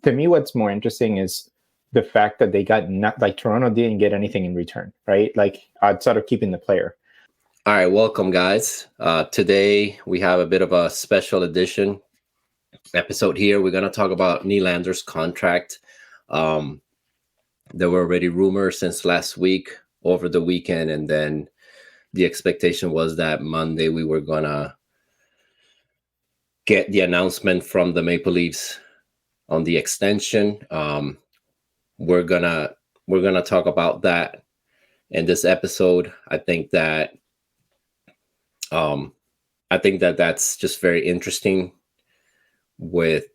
To me, what's more interesting is the fact that they got not like Toronto didn't get anything in return, right? Like outside of keeping the player. All right, welcome, guys. Today we have a bit of a special edition episode here. We're going to talk about Nylander's contract. There were already rumors since last week over the weekend, and then the expectation was that Monday we were going to get the announcement from the Maple Leafs on the extension. We're gonna talk about that in this episode. I think that that's just very interesting with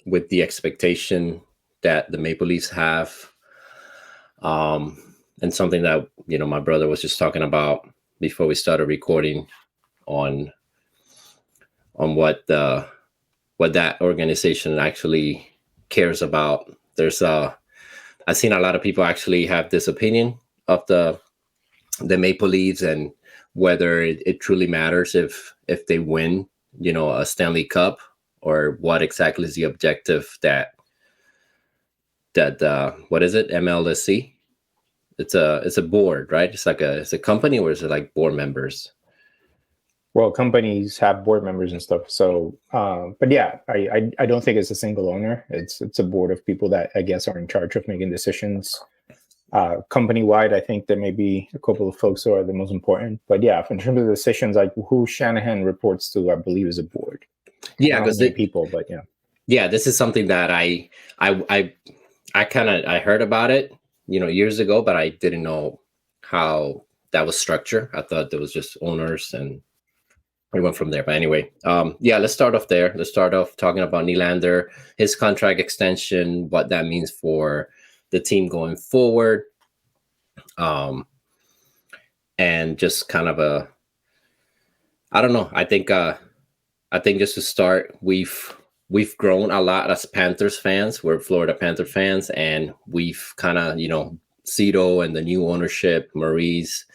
the expectation that the Maple Leafs have, and something that my brother was just talking about before we started recording on what that organization actually cares about. I've seen a lot of people actually have this opinion of the Maple Leafs and whether it truly matters if they win, a Stanley Cup, or what exactly is the objective that what is it, MLSC? It's a board, right? It's a company, or is it like board members? Well, companies have board members and stuff. So, but yeah, I don't think it's a single owner. It's a board of people that I guess are in charge of making decisions. Company wide, I think there may be a couple of folks who are the most important. But yeah, in terms of decisions, like who Shanahan reports to, I believe is a board. Yeah, because people, but yeah, this is something that I heard about it, years ago, but I didn't know how that was structured. I thought there was just owners and we went from there. But anyway, let's start off there. Let's start off talking about Nylander, his contract extension, what that means for the team going forward, and just kind of I don't know. I think just to start, we've grown a lot as Panthers fans. We're Florida Panther fans, and we've kind of, Cito and the new ownership, Maurice.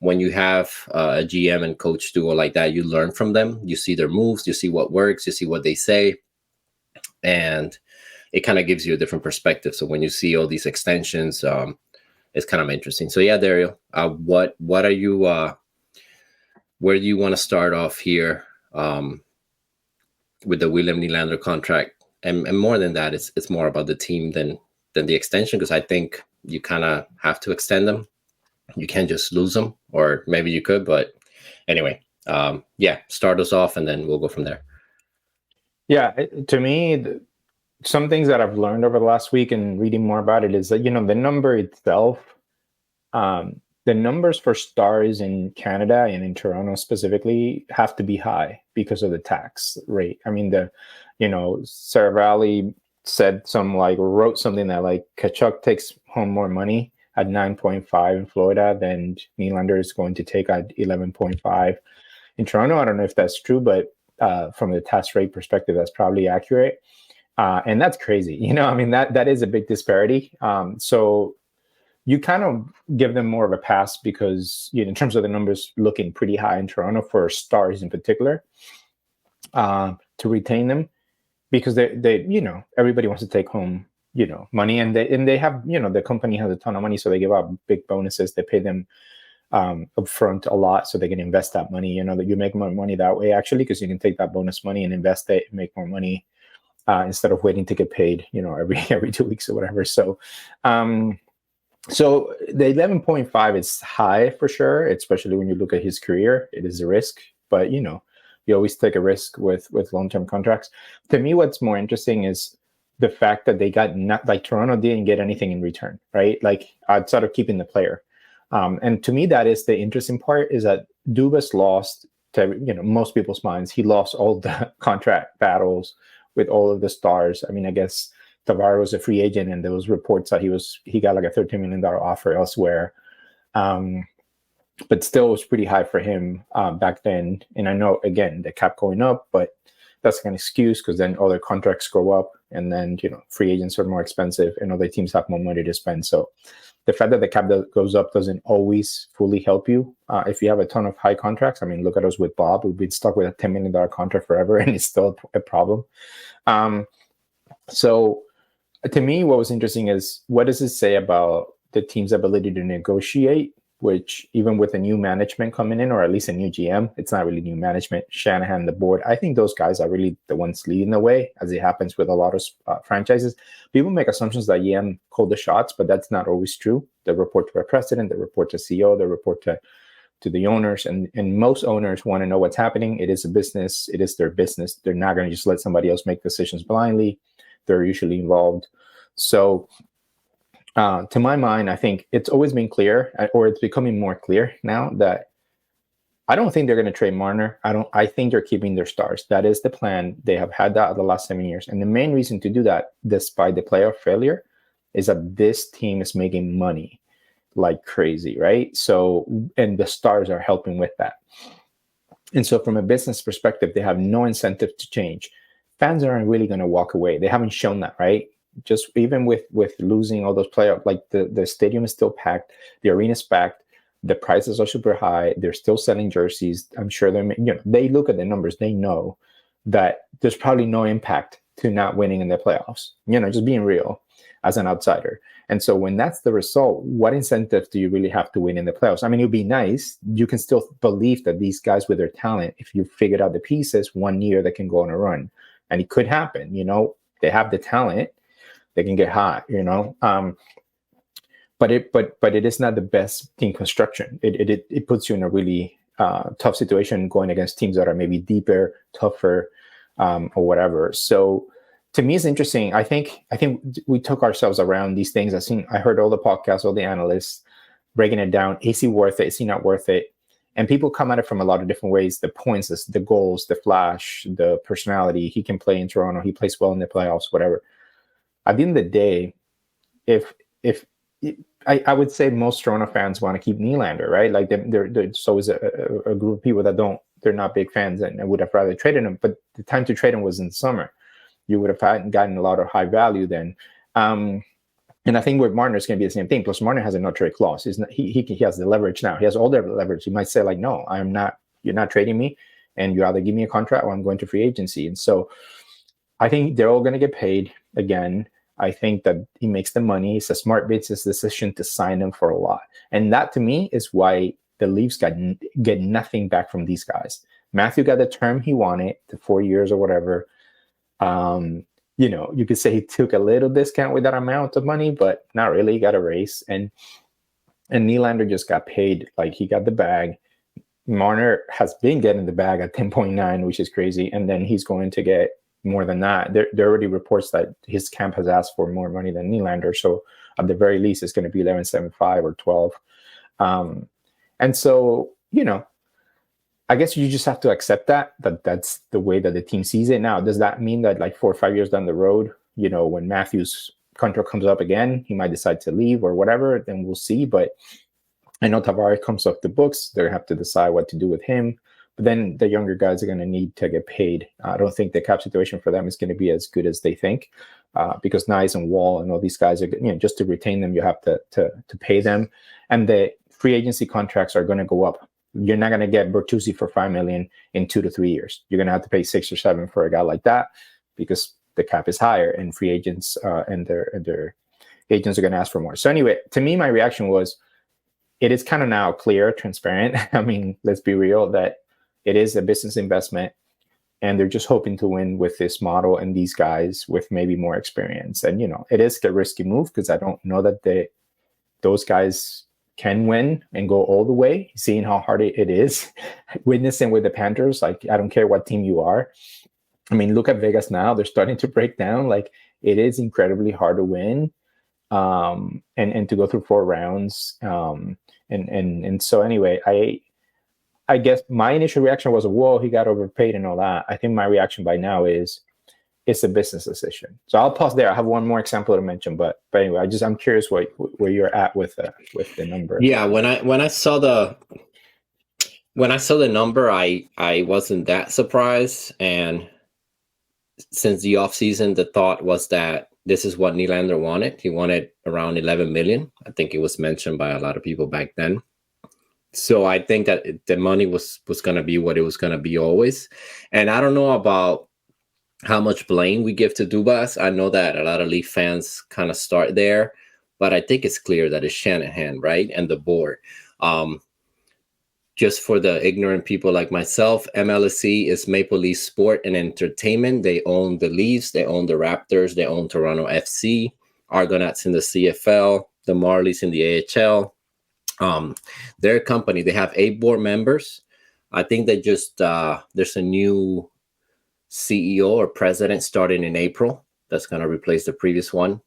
When you have a GM and coach duo like that, you learn from them. You see their moves, you see what works, you see what they say, and it kind of gives you a different perspective. So when you see all these extensions, it's kind of interesting. So yeah, Dario, what are you? Where do you want to start off here with the William Nylander contract? And more than that, it's more about the team than the extension, because I think you kind of have to extend them. You can't just lose them, or maybe you could, but anyway, start us off and then we'll go from there. Yeah, to me, some things that I've learned over the last week and reading more about it is that, the number itself, the numbers for stars in Canada and in Toronto specifically have to be high because of the tax rate. I mean, Saravalli wrote something that like Kachuk takes home more money at 9.5 in Florida than Nylander is going to take at 11.5 in Toronto. I don't know if that's true, but from the tax rate perspective, that's probably accurate. And that's crazy. I mean, that is a big disparity. So you kind of give them more of a pass because, in terms of the numbers looking pretty high in Toronto for stars in particular, to retain them, because they everybody wants to take home money, and they have, the company has a ton of money, so they give out big bonuses. They pay them upfront a lot so they can invest that money. That you make more money that way, actually, because you can take that bonus money and invest it and make more money instead of waiting to get paid, every 2 weeks or whatever. So, so the 11.5 is high for sure, especially when you look at his career. It is a risk, but you always take a risk with long-term contracts. To me, what's more interesting is the fact that they got not like Toronto didn't get anything in return, right? Like outside of keeping the player. And to me, that is the interesting part, is that Dubas lost to most people's minds. He lost all the contract battles with all of the stars. I mean, I guess Tavares was a free agent, and there was reports that he got like a $13 million offer elsewhere. But still, it was pretty high for him back then. And I know, again, the cap going up, but that's an excuse because then other contracts go up, and then free agents are more expensive, and other teams have more money to spend. So the fact that the cap goes up doesn't always fully help you if you have a ton of high contracts. I mean, look at us with Bob. We've been stuck with a $10 million contract forever, and it's still a problem. So to me, what was interesting is what does it say about the team's ability to negotiate, which even with a new management coming in, or at least a new GM, it's not really new management, Shanahan, the board, I think those guys are really the ones leading the way, as it happens with a lot of franchises. People make assumptions that GM called the shots, but that's not always true. They report to a president, they report to CEO, they report to the owners, and most owners want to know what's happening. It is a business. It is their business. They're not going to just let somebody else make decisions blindly. They're usually involved. So to my mind, I think it's always been clear, or it's becoming more clear now, that I don't think they're going to trade Marner. I think they're keeping their stars. That is the plan. They have had that the last 7 years. And the main reason to do that, despite the playoff failure, is that this team is making money like crazy, right? So, and the stars are helping with that. And so from a business perspective, they have no incentive to change. Fans aren't really going to walk away. They haven't shown that, right? Just even with losing all those playoffs, like the stadium is still packed, the arena is packed, the prices are super high. They're still selling jerseys. I'm sure they look at the numbers. They know that there's probably no impact to not winning in the playoffs. Just being real as an outsider. And so when that's the result, what incentive do you really have to win in the playoffs? I mean, it would be nice. You can still believe that these guys with their talent, if you figured out the pieces, 1 year they can go on a run. And it could happen. They have the talent. They can get hot, but it is not the best team construction. It puts you in a really tough situation going against teams that are maybe deeper, tougher, or whatever. So to me, it's interesting. I think we took ourselves around these things. I heard all the podcasts, all the analysts breaking it down. Is he worth it? Is he not worth it? And people come at it from a lot of different ways. The points, the goals, the flash, the personality. He can play in Toronto. He plays well in the playoffs, whatever. At the end of the day, if I would say most Toronto fans want to keep Nylander, right? Like there's always a group of people that they're not big fans and would have rather traded him. But the time to trade him was in the summer. You would have gotten a lot of high value then. And I think with Marner, it's going to be the same thing. Plus, Marner has a no trade clause. He has the leverage now. He has all the leverage. He might say like, no, I'm not. You're not trading me, and you either give me a contract or I'm going to free agency. And so, I think they're all going to get paid again. I think that he makes the money. It's a smart business decision to sign him for a lot, and that to me is why the Leafs get nothing back from these guys. Matthew got the term he wanted, the 4 years or whatever. You could say he took a little discount with that amount of money, but not really. He got a raise, and Nylander just got paid. Like, he got the bag. Marner has been getting the bag at 10.9, which is crazy, and then he's going to get more than that. There are already reports that his camp has asked for more money than Nylander, so at the very least, it's going to be 11.75 or 12. And so, I guess you just have to accept that that's the way that the team sees it now. Does that mean that like 4 or 5 years down the road, when Matthews' contract comes up again, he might decide to leave or whatever? Then we'll see. But I know Tavares comes off the books. They're going to have to decide what to do with him. But then the younger guys are going to need to get paid. I don't think the cap situation for them is going to be as good as they think, because Nyes and Wall and all these guys are, just to retain them, you have to pay them. And the free agency contracts are going to go up. You're not going to get Bertuzzi for $5 million in 2 to 3 years. You're going to have to pay 6 or 7 for a guy like that, because the cap is higher, and free agents and their agents are going to ask for more. So anyway, to me, my reaction was, it is kind of now clear, transparent. I mean, let's be real, that it is a business investment, and they're just hoping to win with this model and these guys with maybe more experience. And, it is a risky move, because I don't know that those guys can win and go all the way, seeing how hard it is. Witnessing with the Panthers, like, I don't care what team you are. I mean, look at Vegas now. They're starting to break down. Like, it is incredibly hard to win, and to go through 4 rounds. And so anyway, I guess my initial reaction was, whoa, he got overpaid and all that. I think my reaction by now is, it's a business decision. So I'll pause there. I have one more example to mention, but anyway, I'm curious where you're at with the number. Yeah, when I saw the number, I wasn't that surprised. And since the offseason, the thought was that this is what Nylander wanted. He wanted around 11 million. I think it was mentioned by a lot of people back then. So I think that the money was going to be what it was going to be always. And I don't know about how much blame we give to Dubas. I know that a lot of Leaf fans kind of start there, but I think it's clear that it's Shanahan, right? And the board. Just for the ignorant people like myself, MLSE is Maple Leaf Sport and Entertainment. They own the Leafs, they own the Raptors, they own Toronto FC, Argonauts in the CFL, the Marlies in the AHL. Their company, they have 8 board members. I think they just there's a new CEO or president starting in April that's going to replace the previous one.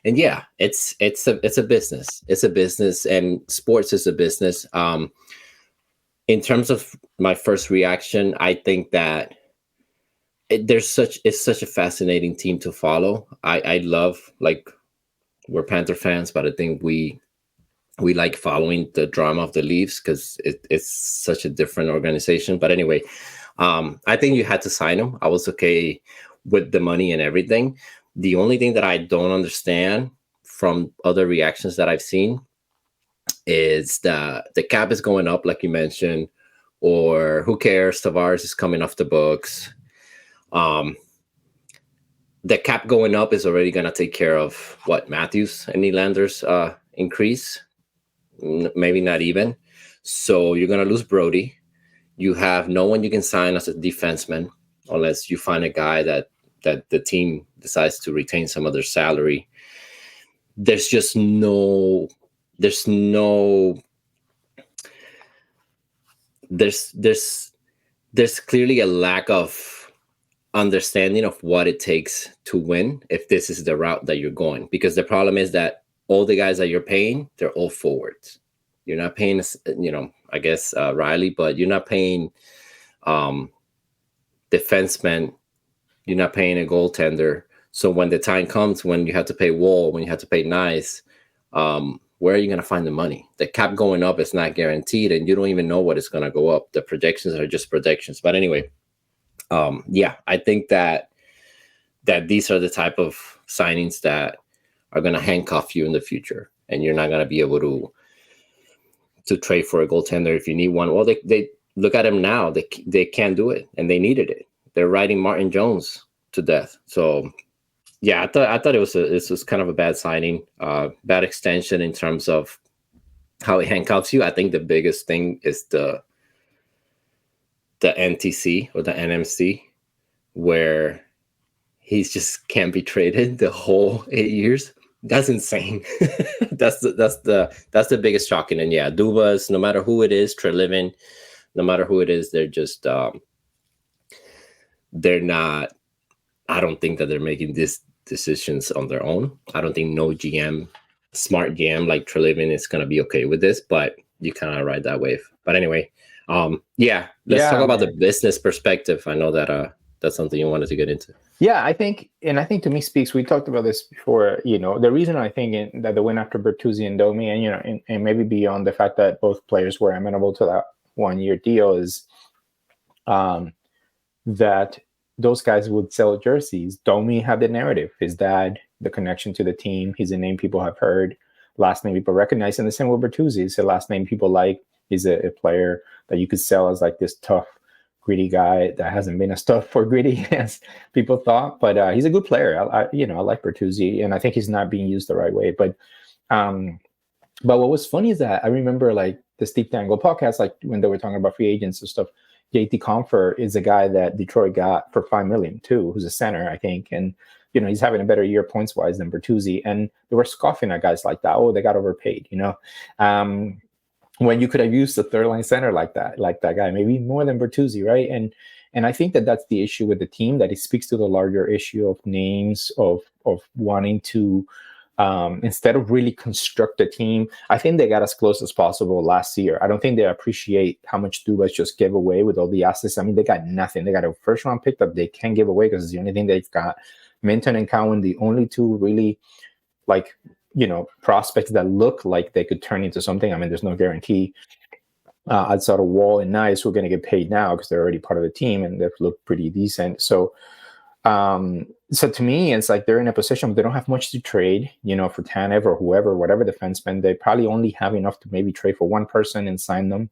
And yeah, it's a business. It's a business, and sports is a business. In terms of my first reaction, I think that it's such a fascinating team to follow. I love, like, we're Panther fans, but I think we like following the drama of the Leafs because it's such a different organization. But anyway, I think you had to sign him. I was okay with the money and everything. The only thing that I don't understand from other reactions that I've seen is that the cap is going up, like you mentioned, or who cares? Tavares is coming off the books. The cap going up is already going to take care of what, Matthews and Nylander's increase? Maybe not even. So you're going to lose Brody. You have no one you can sign as a defenseman unless you find a guy that the team decides to retain some of their salary. There's clearly a lack of understanding of what it takes to win if this is the route that you're going. Because the problem is that all the guys that you're paying, they're all forwards. You're not paying, I guess Riley, but you're not paying defensemen. You're not paying a goaltender. So when the time comes, when you have to pay Wall, when you have to pay Nice, where are you going to find the money? The cap going up is not guaranteed, and you don't even know what it's going to go up. The projections are just projections. But anyway, I think that these are the type of signings that are going to handcuff you in the future, and you're not going to be able to trade for a goaltender if you need one. Well, they look at him now. They can't do it, and they needed it. They're riding Martin Jones to death. So yeah, I thought this was kind of a bad signing, bad extension in terms of how it handcuffs you. I think the biggest thing is the NTC or the NMC, where he's just can't be traded the whole 8 years. That's insane. that's the biggest shocking. And yeah, Dubas, no matter who it is, Treliving, no matter who it is, they're just they're not. I don't think that they're making these decisions on their own. I don't think no smart GM like Treliving is going to be okay with this, but you kind of ride that wave. But anyway, let's talk about the business perspective. I know that that's something you wanted to get into. Yeah, I think to me speaks, we talked about this before, the reason I think that the win after Bertuzzi and Domi, and and maybe beyond the fact that both players were amenable to that 1-year deal, is that those guys would sell jerseys. Domi had the narrative. His dad, the connection to the team. He's a name people have heard, last name people recognize. And the same with Bertuzzi. It's a last name people like. He's a player that you could sell as like this tough, gritty guy that hasn't been as tough or gritty as people thought. But he's a good player. I like Bertuzzi, and I think he's not being used the right way. But what was funny is that I remember like the Steve Dangle podcast, like when they were talking about free agents and stuff. JT Compher is a guy that Detroit got for $5 million too, who's a center, I think, and he's having a better year points wise than Bertuzzi, and they were scoffing at guys like that. Oh, they got overpaid, when you could have used a third line center like that guy, maybe more than Bertuzzi, right? And I think that that's the issue with the team, that it speaks to the larger issue of names, of wanting to. Instead of really construct a team, I think they got as close as possible last year. I don't think they appreciate how much Dubas just gave away with all the assets. I mean, they got nothing. They got a first round pick that they can't give away because it's the only thing they've got. Minton and Cowan, the only two really prospects that look like they could turn into something. I mean, there's no guarantee. Outside of Wall and Nice, who are going to get paid now because they're already part of the team and they've looked pretty decent. So to me, it's like they're in a position where they don't have much to trade, for Tanev or whatever defenseman. They probably only have enough to maybe trade for one person and sign them.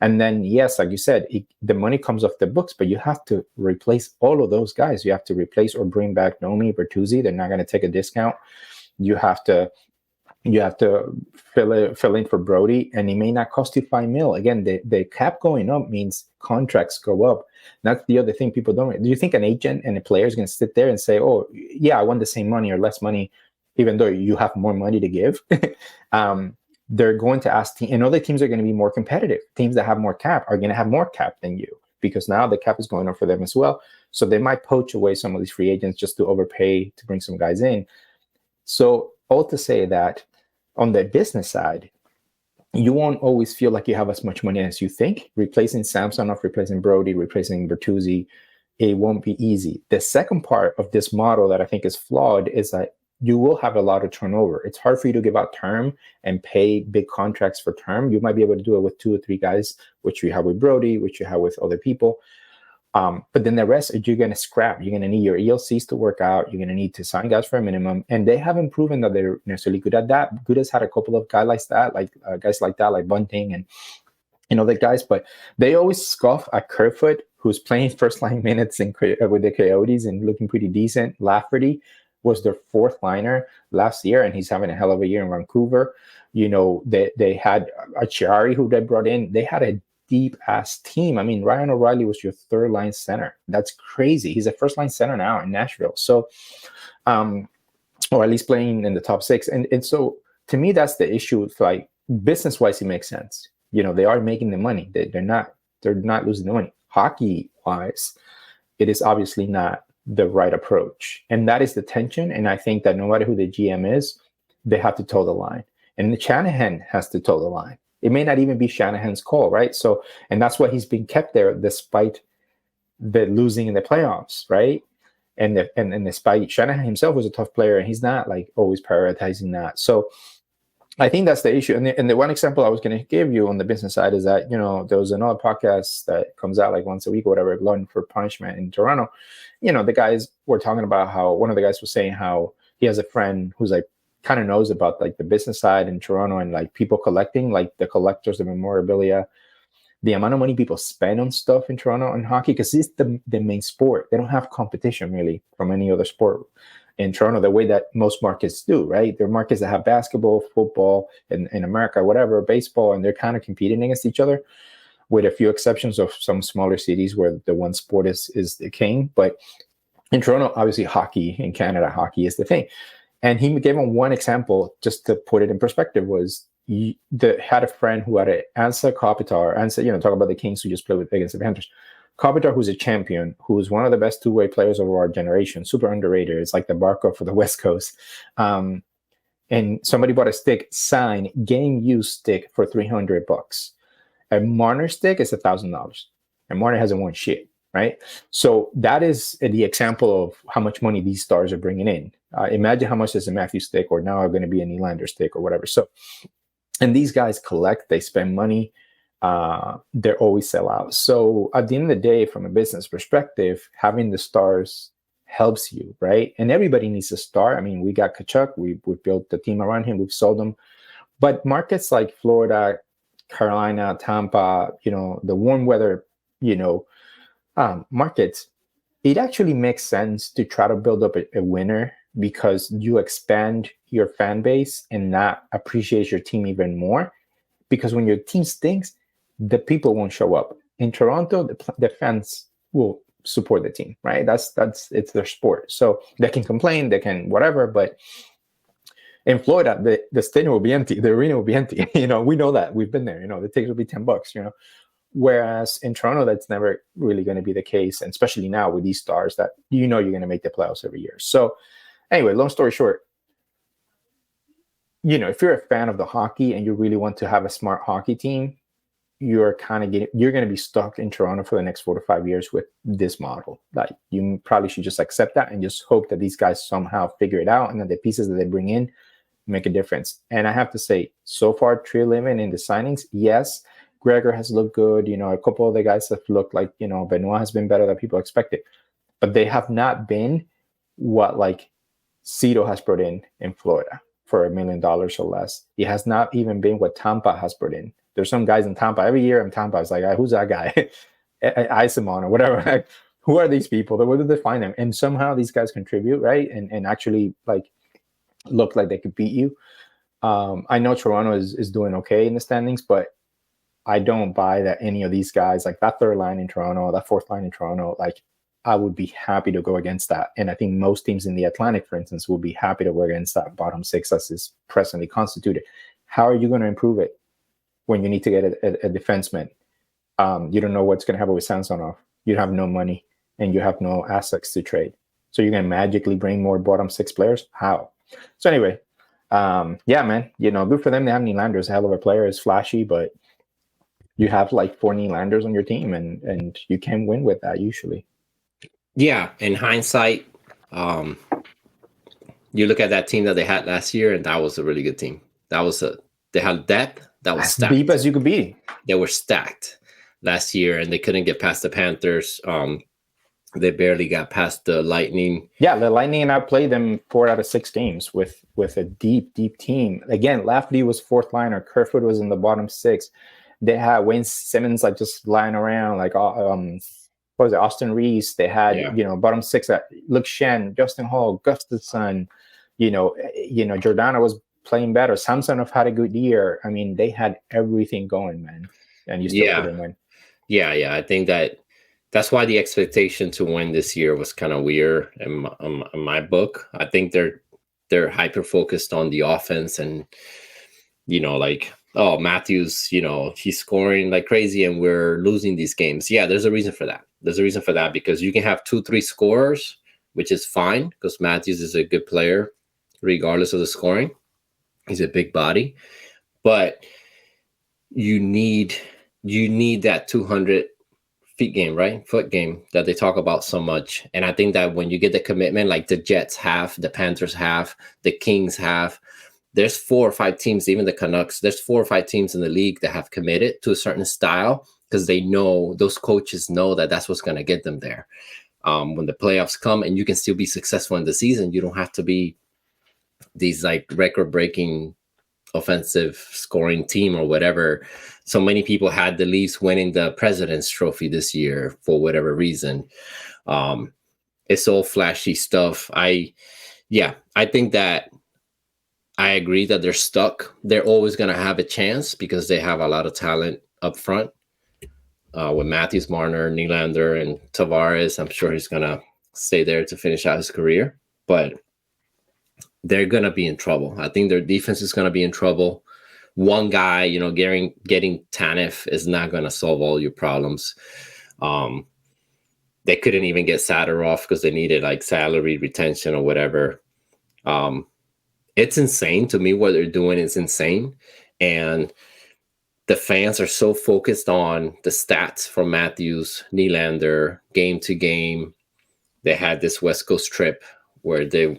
And then, yes, like you said, the money comes off the books, but you have to replace all of those guys. You have to replace or bring back Nomi, Bertuzzi. They're not going to take a discount. You have to fill in for Brody, and it may not cost you $5 million. Again, the cap going up means contracts go up. That's the other thing people don't. Do you think an agent and a player is going to sit there and say, "Oh, yeah, I want the same money or less money," even though you have more money to give? They're going to ask, and other teams are going to be more competitive. Teams that have more cap are going to have more cap than you, because now the cap is going up for them as well. So they might poach away some of these free agents just to overpay to bring some guys in. So all to say that on the business side, you won't always feel like you have as much money as you think. Replacing Samsonov, replacing Brody, replacing Bertuzzi, it won't be easy. The second part of this model that I think is flawed is that you will have a lot of turnover. It's hard for you to give out term and pay big contracts for term. You might be able to do it with 2 or 3 guys, which you have with Brody, which you have with other people. But then the rest, you're going to scrap. You're going to need your ELCs to work out. You're going to need to sign guys for a minimum. And they haven't proven that they're necessarily good at that. Good has had a couple of guys like that, like Bunting and other guys. But they always scoff at Kerfoot, who's playing first-line minutes with the Coyotes and looking pretty decent. Lafferty was their 4th liner last year, and he's having a hell of a year in Vancouver. They had Acciari, who they brought in. They had a deep-ass team. I mean, Ryan O'Reilly was your 3rd-line center. That's crazy. He's a first-line center now in Nashville. So, or at least playing in the top 6. And so, to me, that's the issue. Like, business-wise, it makes sense. They are making the money. They're not losing the money. Hockey-wise, it is obviously not the right approach. And that is the tension. And I think that no matter who the GM is, they have to toe the line. And the Shanahan has to toe the line. It may not even be Shanahan's call, right? So, and that's why he's been kept there despite the losing in the playoffs, right? And despite Shanahan himself was a tough player, and he's not like always prioritizing that. So I think that's the issue. And the one example I was going to give you on the business side is that, there was another podcast that comes out like once a week or whatever, Glutton for Punishment in Toronto. The guys were talking about how one of the guys was saying how he has a friend who's like kind of knows about like the business side in Toronto and like people collecting, like the collectors, the memorabilia, the amount of money people spend on stuff in Toronto and hockey, because it's the main sport. They don't have competition really from any other sport in Toronto the way that most markets do, right? There are markets that have basketball, football, in America, whatever, baseball, and they're kind of competing against each other, with a few exceptions of some smaller cities where the one sport is the king. But in Toronto, obviously hockey, in Canada, hockey is the thing. And he gave him one example, just to put it in perspective, was had a friend who had an Ansa Kopitar, talk about the Kings who just played against the Panthers. Kopitar, who's a champion, who's one of the best two-way players of our generation, super underrated. It's like the Barkov for the West Coast. And somebody bought a stick, signed, game-used stick for $300. A Marner stick is $1,000. And Marner hasn't won shit, right? So that is the example of how much money these stars are bringing in. Imagine how much is a Matthew stick, or now are going to be a Nylander stick or whatever. So, and these guys collect, they spend money, they're always sell out. So at the end of the day, from a business perspective, having the stars helps you, right? And everybody needs a star. I mean, we got Tkachuk, we built the team around him, we've sold them. But markets like Florida, Carolina, Tampa, the warm weather, markets, it actually makes sense to try to build up a winner, because you expand your fan base and that appreciates your team even more. Because when your team stinks, the people won't show up. In Toronto, the fans will support the team, right? It's their sport. So they can complain, they can whatever, but in Florida, the stadium will be empty, the arena will be empty. We know that. We've been there. The tickets will be $10. Whereas in Toronto, that's never really going to be the case, and especially now with these stars that you're going to make the playoffs every year. So anyway, long story short, if you're a fan of the hockey and you really want to have a smart hockey team, you're going to be stuck in Toronto for the next 4 to 5 years with this model. Like, you probably should just accept that and just hope that these guys somehow figure it out, and that the pieces that they bring in make a difference. And I have to say, so far, Treliving in the signings, yes, Gregor has looked good. A couple of the guys have looked like, Benoit has been better than people expected, but they have not been what like Cito has brought in Florida for $1 million or less. It has not even been what Tampa has brought in There's some guys in Tampa. Every year in Tampa, I was like, who's that guy? Isimon or whatever. Like, who are these people? Where do they find them? And somehow these guys contribute, right? And actually like look like they could beat you. I know Toronto is doing okay in the standings, but I don't buy that any of these guys, like that third line in Toronto, that fourth line in Toronto, like I would be happy to go against that. And I think most teams in the Atlantic, for instance, will be happy to go against that bottom six as is presently constituted. How are you going to improve it when you need to get a defenseman? You don't know what's going to happen with Samsonov. You have no money and you have no assets to trade. So you're going to magically bring more bottom six players? How? So anyway, yeah, man, good for them. They have Nylander, a hell of a player, is flashy, but you have like 4 Nylanders on your team and you can win with that usually. Yeah, in hindsight, you look at that team that they had last year, and that was a really good team. They had depth that was stacked. As deep as you could be. They were stacked last year, and they couldn't get past the Panthers. They barely got past the Lightning. Yeah, the Lightning outplayed them 4 out of 6 games with a deep team. Again, Lafferty was fourth liner. Kerfoot was in the bottom 6. They had Wayne Simmons like just lying around, like what was it, Austin Reese. They had bottom 6 at Luke Shen, Justin Hall, Gustafsson. Giordano was playing better. Samsonov had a good year. I mean, they had everything going, man, and you still couldn't win. Yeah. I think that's why the expectation to win this year was kind of weird in my book. I think they're hyper focused on the offense and like. Oh, Matthews, he's scoring like crazy and we're losing these games. Yeah, there's a reason for that. There's a reason for that because you can have 2-3 scorers, which is fine because Matthews is a good player regardless of the scoring. He's a big body. But you need that 200 feet game, right? Foot game that they talk about so much. And I think that when you get the commitment like the Jets have, the Panthers have, the Kings have, there's 4 or 5 teams, even the Canucks, there's 4 or 5 teams in the league that have committed to a certain style because they know, those coaches know that that's what's going to get them there. When the playoffs come and you can still be successful in the season, you don't have to be these like record-breaking offensive scoring team or whatever. So many people had the Leafs winning the President's Trophy this year for whatever reason. It's all flashy stuff. I think that I agree that they're stuck. They're always going to have a chance because they have a lot of talent up front with Matthews, Marner, Nylander, and Tavares. I'm sure he's going to stay there to finish out his career, but they're going to be in trouble. I think their defense is going to be in trouble. One guy, getting Tanev is not going to solve all your problems. They couldn't even get Sadorov because they needed like salary retention or whatever. It's insane to me. What they're doing is insane. And the fans are so focused on the stats from Matthews, Nylander, game to game. They had this West Coast trip where they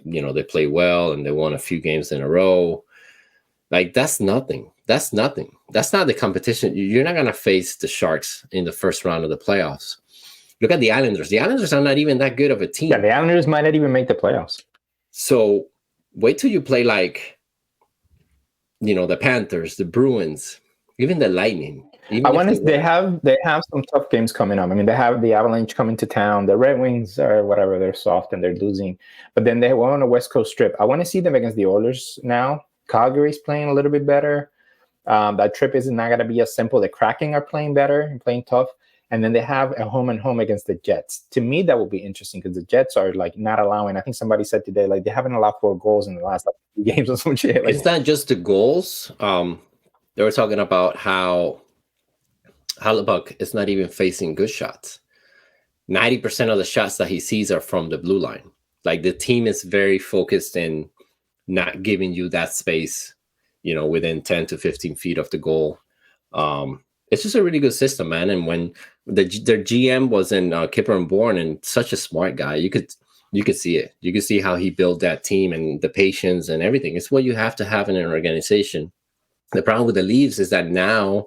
play well and they won a few games in a row. Like, that's nothing. That's nothing. That's not the competition. You're not going to face the Sharks in the first round of the playoffs. Look at the Islanders. The Islanders are not even that good of a team. Yeah, the Islanders might not even make the playoffs. So wait till you play like, the Panthers, the Bruins, even the Lightning. They have some tough games coming up. I mean, they have the Avalanche coming to town. The Red Wings are whatever, they're soft and they're losing. But then they went on a West Coast trip. I want to see them against the Oilers now. Calgary's playing a little bit better. That trip is not going to be as simple. The Kraken are playing better and playing tough. And then they have a home and home against the Jets. To me, that will be interesting because the Jets are like not allowing. I think somebody said today, like they haven't allowed 4 goals in the last few games or some shit. Like, it's not just the goals. They were talking about how Hellebuck is not even facing good shots. 90% of the shots that he sees are from the blue line. Like the team is very focused in not giving you that space, within 10 to 15 feet of the goal. It's just a really good system, man. And when their GM was in Kipper and Bourne and such a smart guy, you could see it. You could see how he built that team and the patience and everything. It's what you have to have in an organization. The problem with the Leafs is that now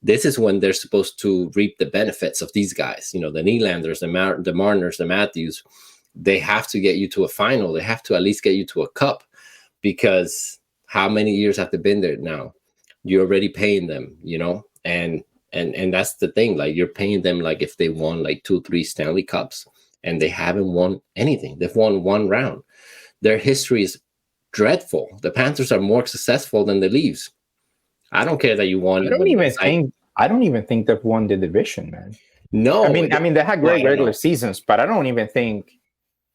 this is when they're supposed to reap the benefits of these guys. The Nylanders, the Marners, the Matthews. They have to get you to a final. They have to at least get you to a cup because how many years have they been there now? you're already paying them, you know, and that's the thing. Like, you're paying them like if they won like 2-3 Stanley Cups, and they haven't won anything. They've won one round. Their history is dreadful. The Panthers are more successful than the Leafs. I don't care that you won. I don't even think they've won the division, man. No, I mean they had great regular seasons, but I don't even think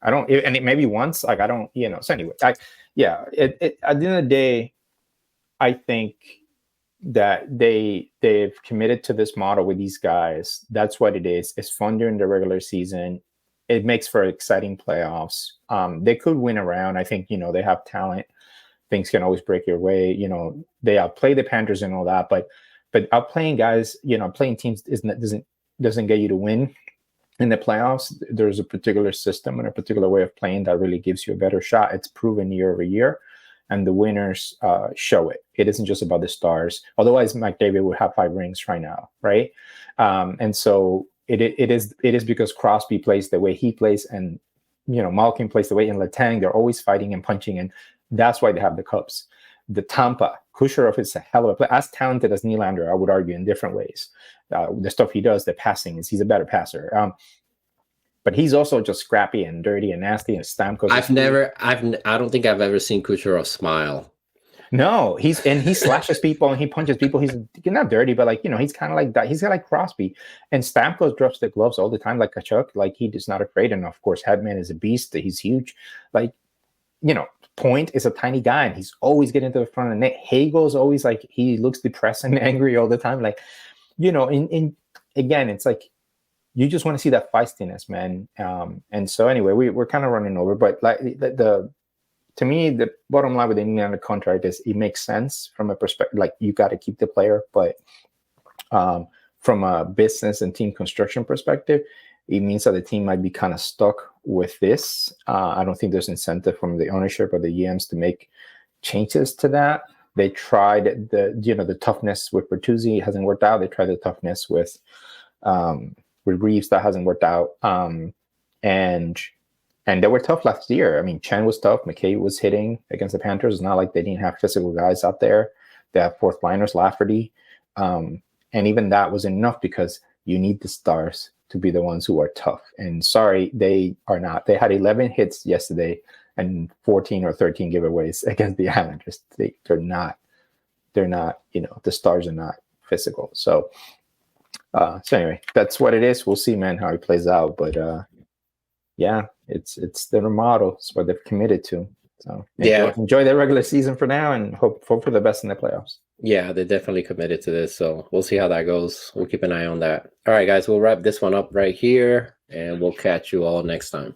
and it maybe once, like, I don't, you know. So anyway, at the end of the day, I think that they've committed to this model with these guys. That's what it is. It's fun during the regular season. It makes for exciting playoffs. They could win a round. I think, you know, they have talent. Things can always break your way. You know, they outplay the Panthers and all that, but outplaying guys, you know, playing teams doesn't get you to win in the playoffs. There's a particular system and a particular way of playing that really gives you a better shot. It's proven year over year, and the winners show it. It isn't just about the stars. Otherwise, McDavid would have 5 rings right now, right? And so it is because Crosby plays the way he plays, and, you know, Malkin plays the way in Letang. They're always fighting and punching, and that's why they have the cups. The Tampa, Kucherov is a hell of a player. As talented as Nylander, I would argue, in different ways. The stuff he does, the passing, he's a better passer. But he's also just scrappy and dirty and nasty. And Stamkos. I don't think I've ever seen Kucherov smile. No, he slashes people and he punches people. He's not dirty, but, like, you know, he's kind of like that. He's like Crosby, and Stamkos drops the gloves all the time, like Kachuk. Like, he is not afraid. And of course, Hedman is a beast. He's huge. Like, you know, Point is a tiny guy, and he's always getting to the front of the net. Hagel's always, like, he looks depressed and angry all the time. Like, you know, again, it's like, you just want to see that feistiness, man. And so anyway, we're kind of running over, but, like, to me, the bottom line with the Nylander contract is it makes sense from a perspective, like, you got to keep the player, but from a business and team construction perspective, it means that the team might be kind of stuck with this. I don't think there's incentive from the ownership or the GMs to make changes to that. They tried the toughness with Bertuzzi, it hasn't worked out. They tried the toughness with Reeves, that hasn't worked out. And they were tough last year. I mean, Chen was tough. McKay was hitting against the Panthers. It's not like they didn't have physical guys out there. They have fourth liners, Lafferty. And even that was enough, because you need the stars to be the ones who are tough. And sorry, they are not. They had 11 hits yesterday and 14 or 13 giveaways against the Islanders. They're not, you know, the stars are not physical. So anyway, that's what it is. We'll see, man, how it plays out. But yeah, it's their model. It's what they've committed to. So enjoy their regular season for now, and hope for the best in the playoffs. Yeah, they're definitely committed to this. So we'll see how that goes. We'll keep an eye on that. All right, guys, we'll wrap this one up right here, and we'll catch you all next time.